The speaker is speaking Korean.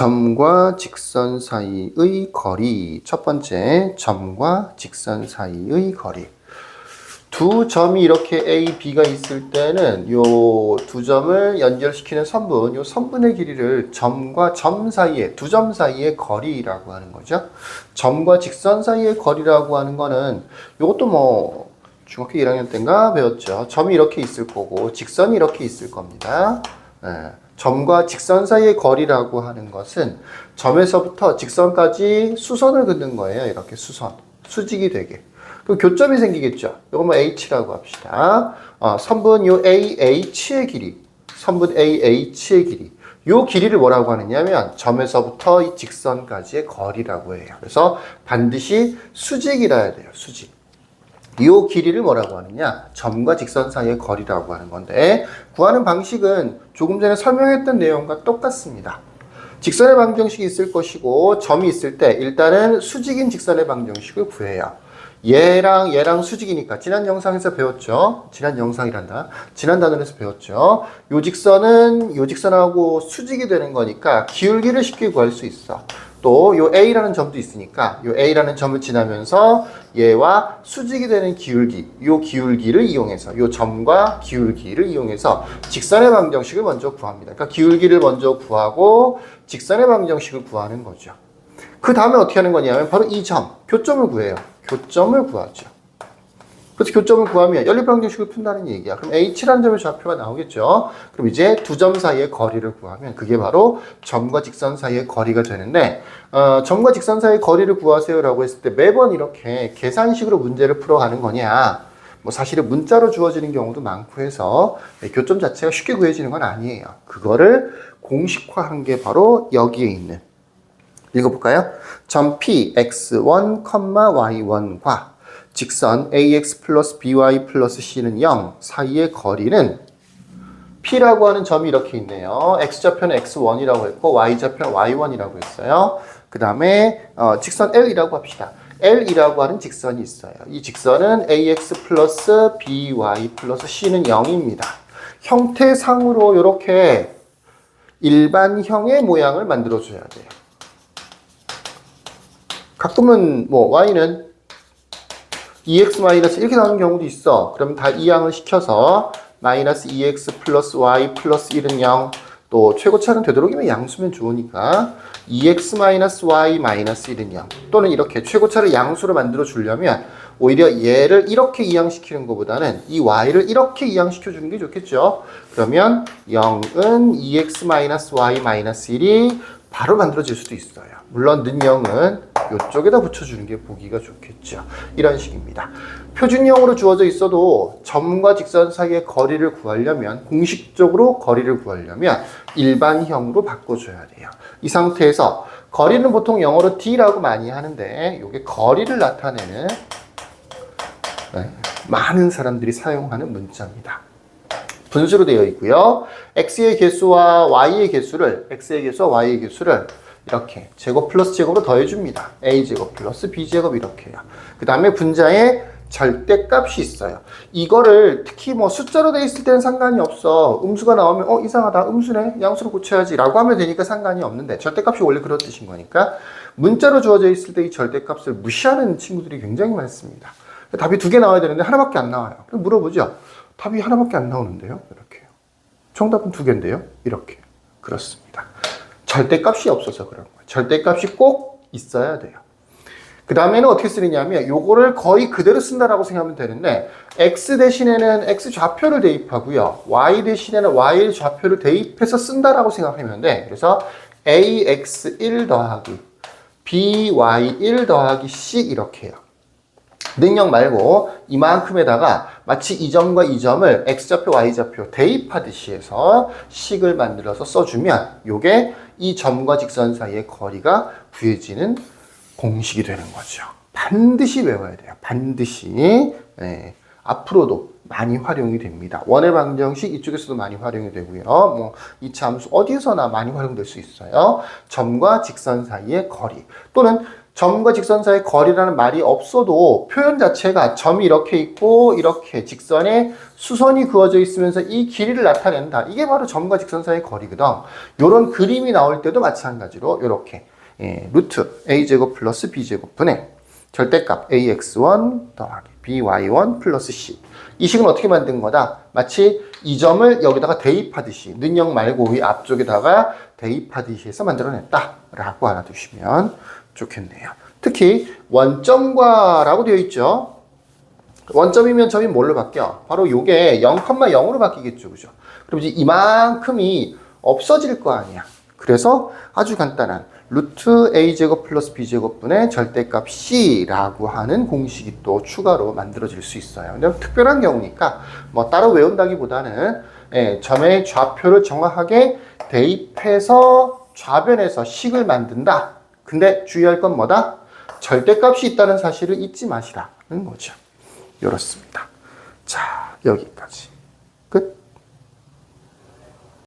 점과 직선 사이의 거리. 첫 번째, 점과 직선 사이의 거리. 두 점이 이렇게 A, B가 있을 때는 요 두 점을 연결시키는 선분, 요 선분의 길이를 점과 점 사이에, 두 점 사이의 거리라고 하는 거죠. 점과 직선 사이의 거리라고 하는 거는 요것도 뭐 중학교 1학년 때인가 배웠죠. 점이 이렇게 있을 거고 직선이 이렇게 있을 겁니다. 점과 직선 사이의 거리라고 하는 것은 점에서부터 직선까지 수선을 긋는 거예요. 이렇게 수선, 수직이 되게. 그럼 교점이 생기겠죠. 이거 뭐 H라고 합시다. 선분 요 AH의 길이, 선분 AH의 길이. 요 길이를 뭐라고 하느냐면 점에서부터 이 직선까지의 거리라고 해요. 그래서 반드시 수직이라 해야 돼요. 수직. 이 길이를 뭐라고 하느냐? 점과 직선 사이의 거리라고 하는 건데 구하는 방식은 조금 전에 설명했던 내용과 똑같습니다. 직선의 방정식이 있을 것이고 점이 있을 때 일단은 수직인 직선의 방정식을 구해요. 얘랑 수직이니까 지난 영상에서 배웠죠. 지난 영상이란다. 지난 단원에서 배웠죠. 요 직선은 요 직선하고 수직이 되는 거니까 기울기를 쉽게 구할 수 있어. 또 요 A라는 점도 있으니까 요 A라는 점을 지나면서 얘와 수직이 되는 기울기, 요 기울기를 이용해서 요 점과 기울기를 이용해서 직선의 방정식을 먼저 구합니다. 그러니까 기울기를 먼저 구하고 직선의 방정식을 구하는 거죠. 그 다음에 어떻게 하는 거냐면 바로 이 점, 교점을 구해요. 교점을 구하죠. 그래서 교점을 구하면 연립방정식을 푼다는 얘기야. 그럼 H라는 점의 좌표가 나오겠죠. 그럼 이제 두 점 사이의 거리를 구하면 그게 바로 점과 직선 사이의 거리가 되는데 점과 직선 사이의 거리를 구하세요라고 했을 때 매번 이렇게 계산식으로 문제를 풀어가는 거냐. 뭐 사실은 문자로 주어지는 경우도 많고 해서 교점 자체가 쉽게 구해지는 건 아니에요. 그거를 공식화한 게 바로 여기에 있는 읽어볼까요? 점 P, x1, y1과 직선 ax 플러스 by 플러스 c는 0 사이의 거리는 P라고 하는 점이 이렇게 있네요. x좌표는 x1이라고 했고 y좌표는 y1이라고 했어요. 그 다음에 직선 L이라고 합시다. L이라고 하는 직선이 있어요. 이 직선은 ax 플러스 by 플러스 c는 0입니다. 형태상으로 이렇게 일반형의 모양을 만들어줘야 돼요. 가끔은 뭐 y는 2x 마이너스 이렇게 나오는 경우도 있어. 그러면 다 이항을 시켜서 마이너스 2x 플러스 y 플러스 1은 0. 또 최고차는 되도록이면 양수면 좋으니까 2x 마이너스 y 마이너스 1은 0. 또는 이렇게 최고차를 양수로 만들어 주려면 오히려 얘를 이렇게 이항시키는 것보다는 이 y를 이렇게 이항시켜 주는 게 좋겠죠. 그러면 0은 2x 마이너스 y 마이너스 1이 바로 만들어질 수도 있어요. 물론 는0은 이쪽에다 붙여주는 게 보기가 좋겠죠. 이런 식입니다. 표준형으로 주어져 있어도 점과 직선 사이의 거리를 구하려면 공식적으로 거리를 구하려면 일반형으로 바꿔줘야 돼요. 이 상태에서 거리는 보통 영어로 D라고 많이 하는데 이게 거리를 나타내는 많은 사람들이 사용하는 문자입니다. 분수로 되어 있고요. x의 개수와 y의 개수를 이렇게 제곱 플러스 제곱으로 더해줍니다. a제곱 플러스 b제곱 이렇게 해요. 그 다음에 분자에 절대값이 있어요. 이거를 특히 뭐 숫자로 되어 있을 때는 상관이 없어. 음수가 나오면 이상하다. 음수네. 양수로 고쳐야지 라고 하면 되니까 상관이 없는데 절대값이 원래 그런 뜻인 거니까 문자로 주어져 있을 때 이 절대값을 무시하는 친구들이 굉장히 많습니다. 답이 두 개 나와야 되는데 하나밖에 안 나와요. 그럼 물어보죠. 답이 하나밖에 안 나오는데요. 이렇게. 정답은 두 개인데요. 이렇게. 그렇습니다. 절대값이 없어서 그런 거예요. 절대값이 꼭 있어야 돼요. 그 다음에는 어떻게 쓰느냐면 요거를 거의 그대로 쓴다라고 생각하면 되는데 x 대신에는 x 좌표를 대입하고요. y 대신에는 y 좌표를 대입해서 쓴다라고 생각하면 돼. 그래서 ax1 더하기 by1 더하기 c 이렇게 해요. 능력 말고 이만큼에다가 마치 이 점과 이 점을 x좌표, y좌표 대입하듯이 해서 식을 만들어서 써주면 요게 이 점과 직선 사이의 거리가 구해지는 공식이 되는 거죠. 반드시 외워야 돼요. 반드시. 앞으로도 많이 활용이 됩니다. 원의 방정식 이쪽에서도 많이 활용이 되고요. 뭐 2차 함수 어디에서나 많이 활용될 수 있어요. 점과 직선 사이의 거리 또는 점과 직선 사이의 거리라는 말이 없어도 표현 자체가 점이 이렇게 있고 이렇게 직선에 수선이 그어져 있으면서 이 길이를 나타낸다. 이게 바로 점과 직선 사이의 거리거든. 요런 그림이 나올 때도 마찬가지로 이렇게 루트 a제곱 플러스 b제곱 분의 절대값 ax1 더하기 by1 플러스 c. 이 식은 어떻게 만든 거다? 마치 이 점을 여기다가 대입하듯이 능력 말고 위 앞쪽에다가 대입하듯이 해서 만들어냈다 라고 알아두시면 좋겠네요. 특히 원점과라고 되어 있죠. 원점이면 점이 뭘로 바뀌어? 바로 요게 0,0으로 바뀌겠죠. 그죠? 그럼 이제 이만큼이 없어질 거 아니야. 그래서 아주 간단한 루트 a제곱 플러스 b제곱 분의 절대값 c라고 하는 공식이 또 추가로 만들어질 수 있어요. 근데 특별한 경우니까 뭐 따로 외운다기보다는 점의 좌표를 정확하게 대입해서 좌변에서 식을 만든다. 근데 주의할 건 뭐다? 절대값이 있다는 사실을 잊지 마시라는 거죠. 이렇습니다. 자, 여기까지.